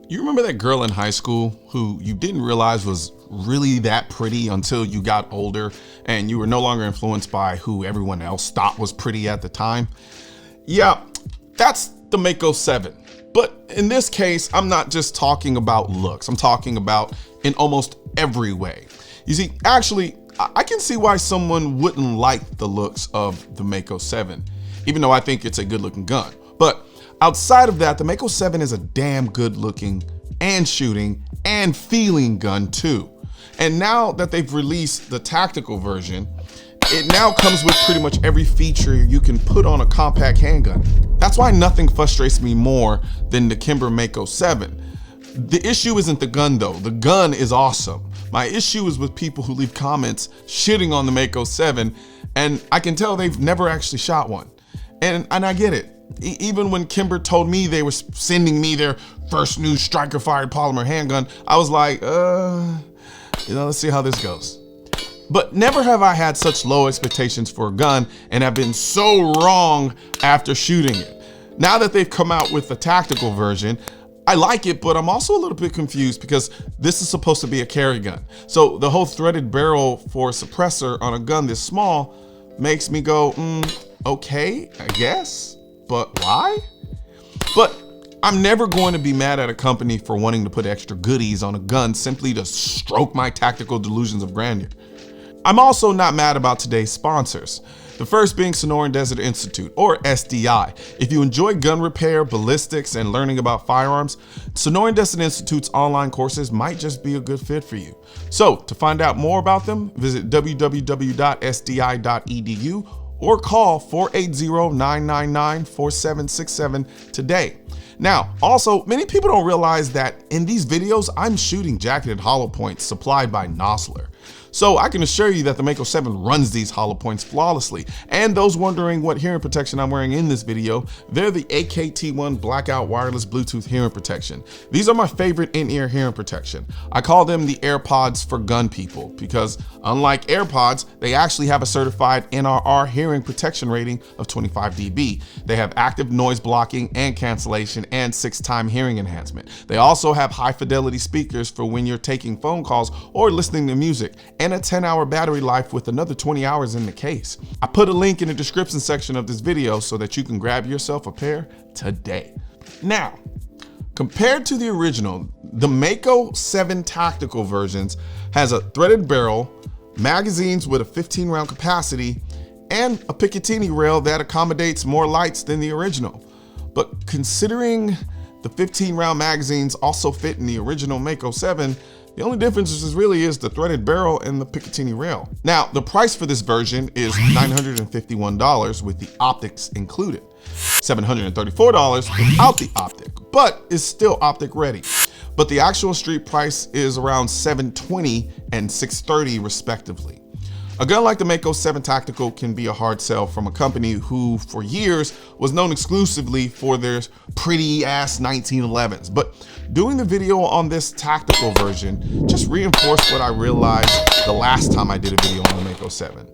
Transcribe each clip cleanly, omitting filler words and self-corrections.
You remember that girl in high school who you didn't realize was really that pretty until you got older and you were no longer influenced by who everyone else thought was pretty at the time? Yeah, that's the MAKO 7. But in this case, I'm not just talking about looks. I'm talking about in almost every way. You see, actually, I can see why someone wouldn't like the looks of the MAKO 7, even though I think it's a good looking gun. But outside of that, the MAKO 7 is a damn good looking and shooting and feeling gun too. And now that they've released the tactical version, it now comes with pretty much every feature you can put on a compact handgun. That's why nothing frustrates me more than the Kimber MAKO 7. The issue isn't the gun though. The gun is awesome. My issue is with people who leave comments shitting on the MAKO 7, and I can tell they've never actually shot one. And I get it. Even when Kimber told me they were sending me their first new striker fired polymer handgun, I was like, let's see how this goes. But never have I had such low expectations for a gun and have been so wrong after shooting it. Now that they've come out with the tactical version, I like it, but I'm also a little bit confused because this is supposed to be a carry gun. So the whole threaded barrel for a suppressor on a gun this small makes me go, okay, I guess, but why? But I'm never going to be mad at a company for wanting to put extra goodies on a gun simply to stroke my tactical delusions of grandeur. I'm also not mad about today's sponsors. The first being Sonoran Desert Institute, or SDI. If you enjoy gun repair, ballistics, and learning about firearms, Sonoran Desert Institute's online courses might just be a good fit for you. So to find out more about them, visit www.sdi.edu or call 480-999-4767 today. Now, also, many people don't realize that in these videos, I'm shooting jacketed hollow points supplied by Nosler. So I can assure you that the MAKO 7 runs these hollow points flawlessly. And those wondering what hearing protection I'm wearing in this video, they're the AKT1 Blackout Wireless Bluetooth hearing protection. These are my favorite in-ear hearing protection. I call them the AirPods for gun people because unlike AirPods, they actually have a certified NRR hearing protection rating of 25 dB. They have active noise blocking and cancellation and 6-time hearing enhancement. They also have high fidelity speakers for when you're taking phone calls or listening to music, and a 10-hour battery life with another 20 hours in the case. I put a link in the description section of this video so that you can grab yourself a pair today. Now, compared to the original, the MAKO 7 tactical versions has a threaded barrel, magazines with a 15-round capacity, and a Picatinny rail that accommodates more lights than the original. But considering the 15-round magazines also fit in the original MAKO 7, the only difference is really the threaded barrel and the Picatinny rail. Now, the price for this version is $951 with the optics included, $734 without the optic, but is still optic ready. But the actual street price is around $720 and $630 respectively. A gun like the MAKO 7 Tactical can be a hard sell from a company who for years was known exclusively for their pretty ass 1911s. But doing the video on this tactical version just reinforced what I realized the last time I did a video on the MAKO 7.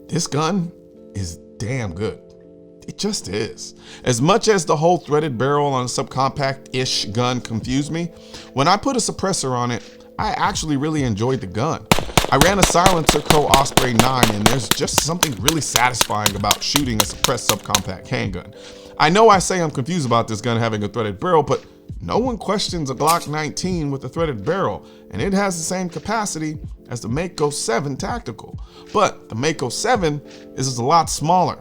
This gun is damn good. It just is. As much as the whole threaded barrel on a subcompact-ish gun confused me, when I put a suppressor on it, I actually really enjoyed the gun. I ran a Silencer Co. Osprey 9 and there's just something really satisfying about shooting a suppressed subcompact handgun. I know I say I'm confused about this gun having a threaded barrel, but no one questions a Glock 19 with a threaded barrel, and it has the same capacity as the MAKO 7 Tactical. But the MAKO 7 is a lot smaller.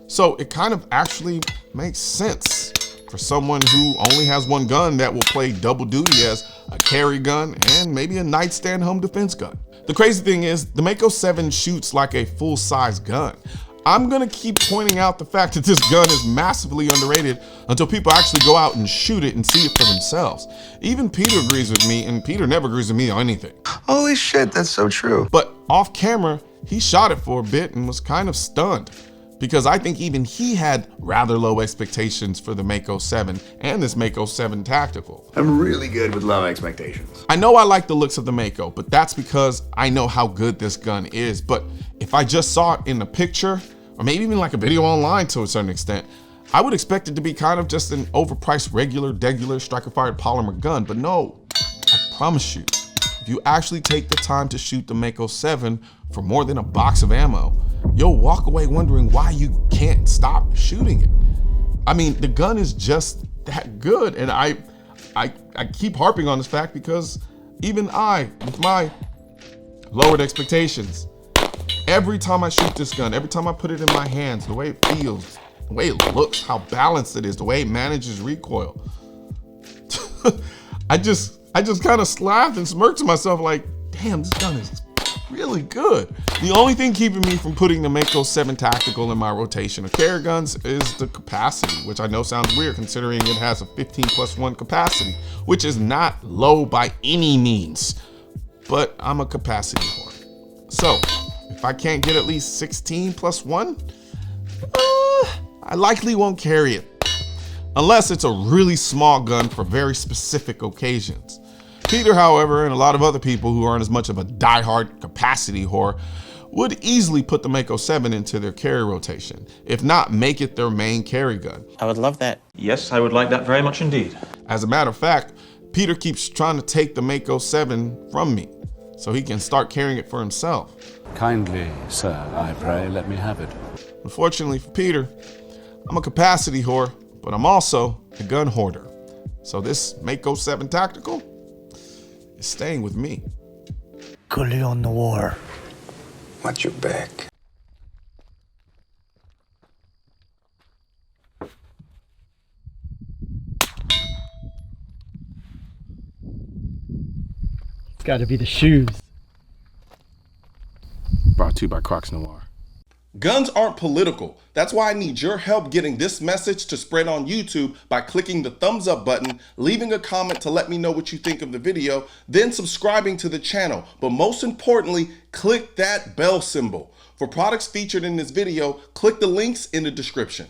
So it kind of actually makes sense for someone who only has one gun that will play double duty as a carry gun and maybe a nightstand home defense gun. The crazy thing is the MAKO 7 shoots like a full-size gun. I'm gonna keep pointing out the fact that this gun is massively underrated until people actually go out and shoot it and see it for themselves. Even Peter agrees with me, and Peter never agrees with me on anything. Holy shit, that's so true. But off camera, he shot it for a bit and was kind of stunned, because I think even he had rather low expectations for the MAKO 7 and this MAKO 7 Tactical. I'm really good with low expectations. I know I like the looks of the MAKO, but that's because I know how good this gun is. But if I just saw it in a picture, or maybe even like a video online to a certain extent, I would expect it to be kind of just an overpriced regular striker-fired polymer gun, but no, I promise you, if you actually take the time to shoot the MAKO 7 for more than a box of ammo, you'll walk away wondering why you can't stop shooting it. I mean, the gun is just that good, and I keep harping on this fact because even I, with my lowered expectations, every time I shoot this gun, every time I put it in my hands, the way it feels, the way it looks, how balanced it is, the way it manages recoil, I just kind of laughed and smirked to myself like, damn, this gun is really good. The only thing keeping me from putting the MAKO 7 Tactical in my rotation of carry guns is the capacity, which I know sounds weird considering it has a 15+1 capacity, which is not low by any means, but I'm a capacity whore. So if I can't get at least 16+1, I likely won't carry it, unless it's a really small gun for very specific occasions. Peter, however, and a lot of other people who aren't as much of a diehard capacity whore would easily put the MAKO 7 into their carry rotation, if not make it their main carry gun. I would love that. Yes, I would like that very much indeed. As a matter of fact, Peter keeps trying to take the MAKO 7 from me so he can start carrying it for himself. Kindly, sir, I pray, let me have it. Unfortunately for Peter, I'm a capacity whore, but I'm also a gun hoarder. So this MAKO 7 Tactical is staying with me. Colion Noir. Watch your back. It's gotta be the shoes. Brought to you by Crocs Noir. Guns aren't political. That's why I need your help getting this message to spread on YouTube by clicking the thumbs up button, leaving a comment to let me know what you think of the video, then subscribing to the channel. But most importantly, click that bell symbol. For products featured in this video, click the links in the description.